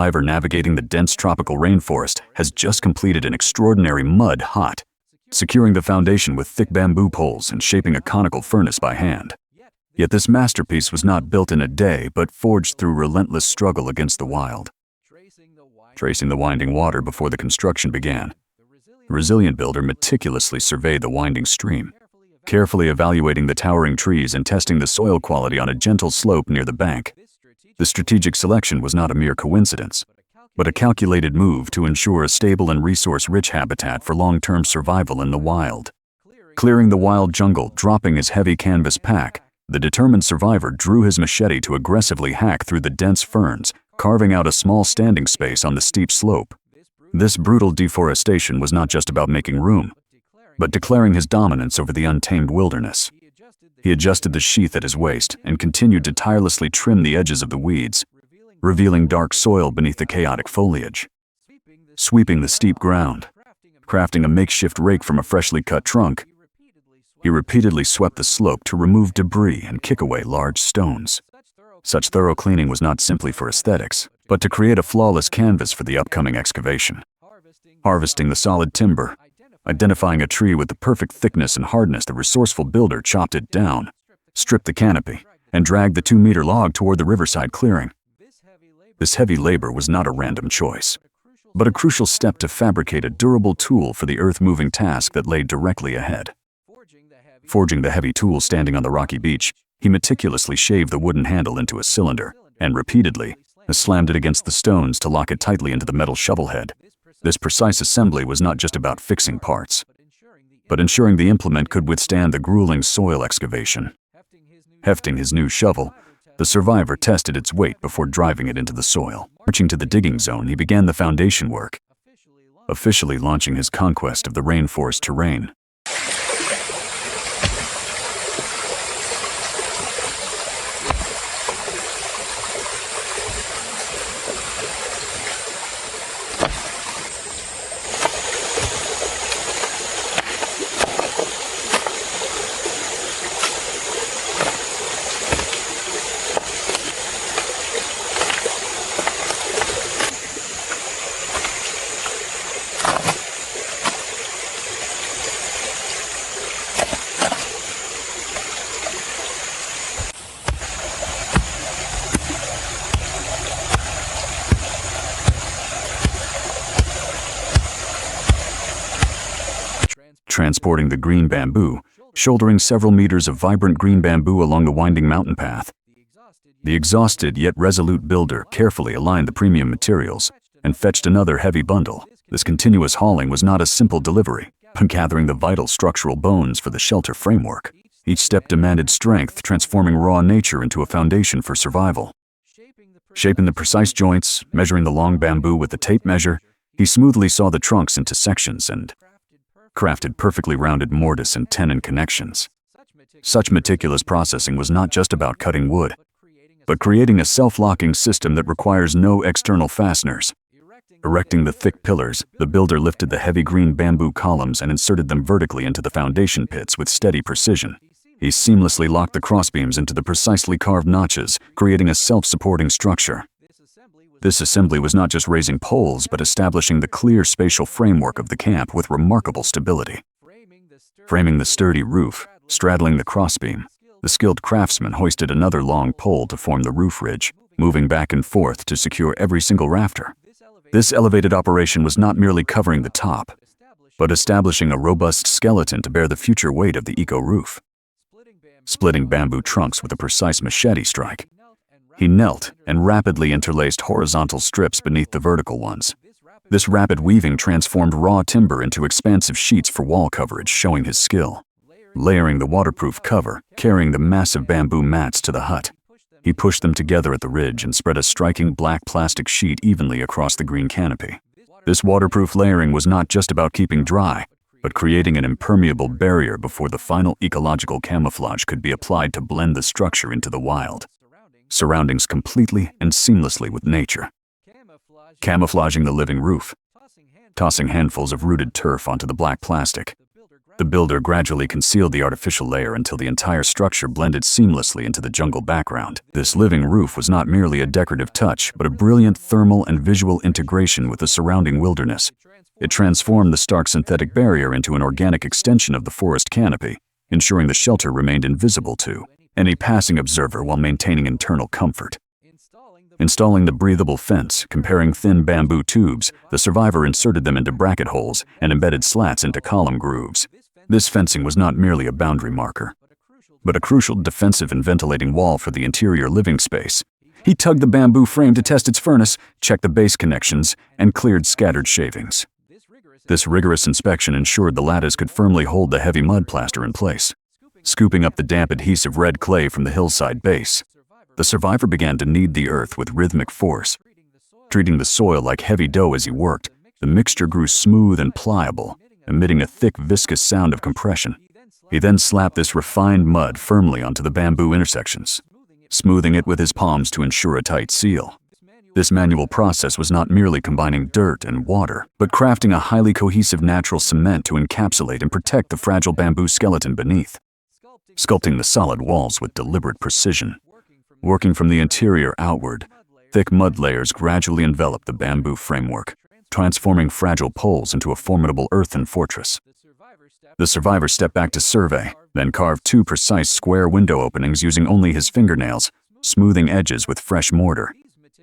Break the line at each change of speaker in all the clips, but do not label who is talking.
Survivor navigating the dense tropical rainforest has just completed an extraordinary mud hot, securing the foundation with thick bamboo poles and shaping a conical furnace by hand. Yet this masterpiece was not built in a day, but forged through relentless struggle against the wild. Tracing the winding water before the construction began, the resilient builder meticulously surveyed the winding stream, carefully evaluating the towering trees and testing the soil quality on a gentle slope near the bank. The strategic selection was not a mere coincidence, but a calculated move to ensure a stable and resource-rich habitat for long-term survival in the wild. Clearing the wild jungle, dropping his heavy canvas pack, the determined survivor drew his machete to aggressively hack through the dense ferns, carving out a small standing space on the steep slope. This brutal deforestation was not just about making room, but declaring his dominance over the untamed wilderness. He adjusted the sheath at his waist and continued to tirelessly trim the edges of the weeds, revealing dark soil beneath the chaotic foliage. Sweeping the steep ground, crafting a makeshift rake from a freshly cut trunk, he repeatedly swept the slope to remove debris and kick away large stones. Such thorough cleaning was not simply for aesthetics, but to create a flawless canvas for the upcoming excavation. Harvesting the solid timber, identifying a tree with the perfect thickness and hardness, the resourceful builder chopped it down, stripped the canopy, and dragged the 2-meter log toward the riverside clearing. This heavy labor was not a random choice, but a crucial step to fabricate a durable tool for the earth-moving task that lay directly ahead. Forging the heavy tool standing on the rocky beach, he meticulously shaved the wooden handle into a cylinder and repeatedly slammed it against the stones to lock it tightly into the metal shovel head. This precise assembly was not just about fixing parts, but ensuring the implement could withstand the grueling soil excavation. Hefting his new shovel, the survivor tested its weight before driving it into the soil. Marching to the digging zone, he began the foundation work, officially launching his conquest of the rainforest terrain. Transporting the green bamboo, shouldering several meters of vibrant green bamboo along the winding mountain path. The exhausted yet resolute builder carefully aligned the premium materials and fetched another heavy bundle. This continuous hauling was not a simple delivery, but gathering the vital structural bones for the shelter framework. Each step demanded strength, transforming raw nature into a foundation for survival. Shaping the precise joints, measuring the long bamboo with the tape measure, he smoothly saw the trunks into sections and crafted perfectly rounded mortise and tenon connections. Such meticulous processing was not just about cutting wood, but creating a self-locking system that requires no external fasteners. Erecting the thick pillars, the builder lifted the heavy green bamboo columns and inserted them vertically into the foundation pits with steady precision. He seamlessly locked the crossbeams into the precisely carved notches, creating a self-supporting structure. This assembly was not just raising poles, but establishing the clear spatial framework of the camp with remarkable stability. Framing the sturdy roof, straddling the crossbeam, the skilled craftsman hoisted another long pole to form the roof ridge, moving back and forth to secure every single rafter. This elevated operation was not merely covering the top, but establishing a robust skeleton to bear the future weight of the eco-roof. Splitting bamboo trunks with a precise machete strike, he knelt and rapidly interlaced horizontal strips beneath the vertical ones. This rapid weaving transformed raw timber into expansive sheets for wall coverage, showing his skill. Layering the waterproof cover, carrying the massive bamboo mats to the hut, he pushed them together at the ridge and spread a striking black plastic sheet evenly across the green canopy. This waterproof layering was not just about keeping dry, but creating an impermeable barrier before the final ecological camouflage could be applied to blend the structure into the wild surroundings completely and seamlessly with nature. Camouflaging the living roof, tossing handfuls of rooted turf onto the black plastic, The builder gradually concealed the artificial layer until the entire structure blended seamlessly into the jungle background. This living roof was not merely a decorative touch, but a brilliant thermal and visual integration with the surrounding wilderness. It transformed the stark synthetic barrier into an organic extension of the forest canopy, ensuring the shelter remained invisible to any passing observer while maintaining internal comfort. Installing the breathable fence, comparing thin bamboo tubes, the survivor inserted them into bracket holes and embedded slats into column grooves. This fencing was not merely a boundary marker, but a crucial defensive and ventilating wall for the interior living space. He tugged the bamboo frame to test its furnace, checked the base connections, and cleared scattered shavings. This rigorous inspection ensured the lattice could firmly hold the heavy mud plaster in place. Scooping up the damp adhesive red clay from the hillside base, the survivor began to knead the earth with rhythmic force. Treating the soil like heavy dough as he worked, the mixture grew smooth and pliable, emitting a thick, viscous sound of compression. He then slapped this refined mud firmly onto the bamboo intersections, smoothing it with his palms to ensure a tight seal. This manual process was not merely combining dirt and water, but crafting a highly cohesive natural cement to encapsulate and protect the fragile bamboo skeleton beneath. Sculpting the solid walls with deliberate precision. Working from the interior outward, thick mud layers gradually enveloped the bamboo framework, transforming fragile poles into a formidable earthen fortress. The survivor stepped back to survey, then carved 2 precise square window openings using only his fingernails, smoothing edges with fresh mortar.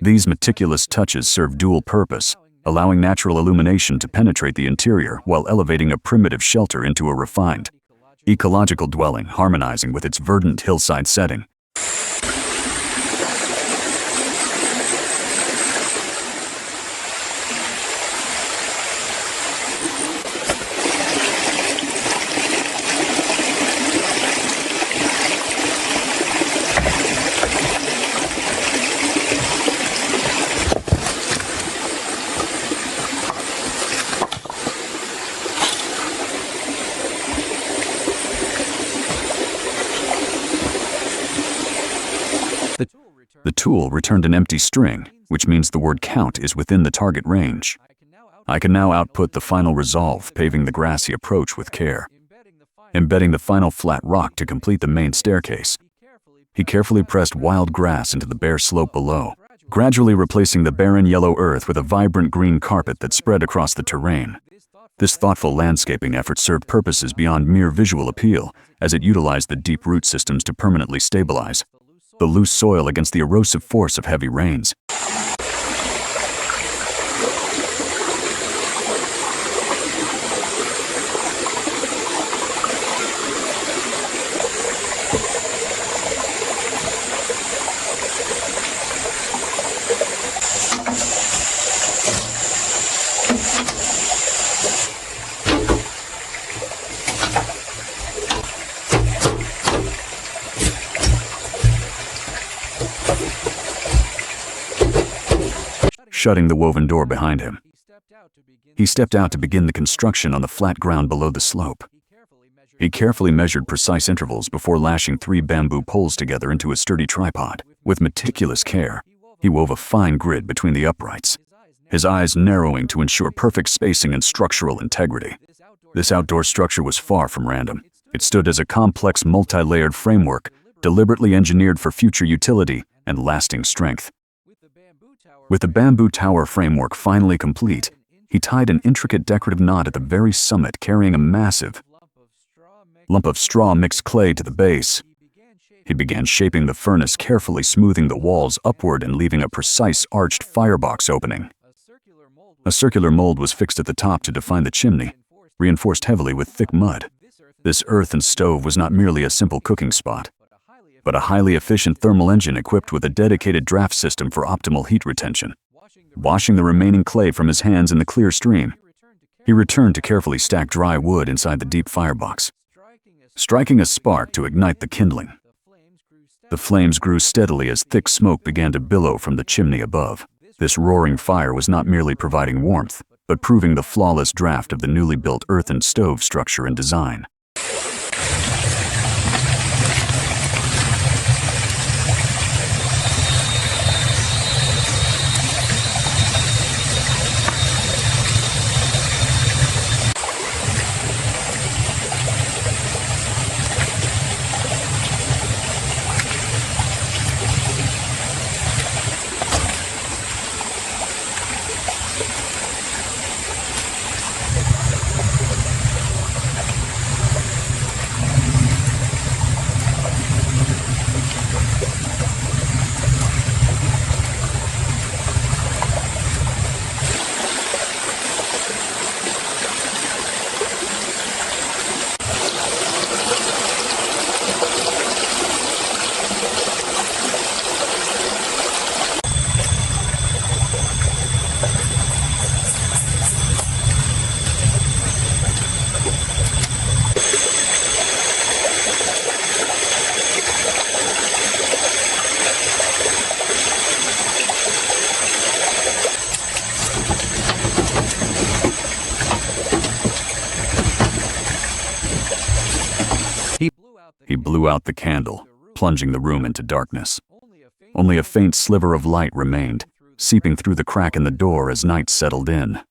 These meticulous touches served dual purpose, allowing natural illumination to penetrate the interior while elevating a primitive shelter into a refined, ecological dwelling harmonizing with its verdant hillside setting. The tool returned an empty string, which means the word count is within the target range. I can now output the final resolve, paving the grassy approach with care. Embedding the final flat rock to complete the main staircase, he carefully pressed wild grass into the bare slope below, gradually replacing the barren yellow earth with a vibrant green carpet that spread across the terrain. This thoughtful landscaping effort served purposes beyond mere visual appeal, as it utilized the deep root systems to permanently stabilize the loose soil against the erosive force of heavy rains. Shutting the woven door behind him, he stepped out to begin the construction on the flat ground below the slope. He carefully measured precise intervals before lashing 3 bamboo poles together into a sturdy tripod. With meticulous care, he wove a fine grid between the uprights, his eyes narrowing to ensure perfect spacing and structural integrity. This outdoor structure was far from random. It stood as a complex, multi-layered framework, deliberately engineered for future utility and lasting strength. With the bamboo tower framework finally complete, he tied an intricate decorative knot at the very summit, carrying a massive lump of straw mixed clay to the base. He began shaping the furnace, carefully smoothing the walls upward and leaving a precise arched firebox opening. A circular mold was fixed at the top to define the chimney, reinforced heavily with thick mud. This earthen stove was not merely a simple cooking spot, but a highly efficient thermal engine equipped with a dedicated draft system for optimal heat retention. Washing the remaining clay from his hands in the clear stream, he returned to carefully stack dry wood inside the deep firebox, striking a spark to ignite the kindling. The flames grew steadily as thick smoke began to billow from the chimney above. This roaring fire was not merely providing warmth, but proving the flawless draft of the newly built earthen stove structure and design. He blew out the candle, plunging the room into darkness. Only a faint sliver of light remained, seeping through the crack in the door as night settled in.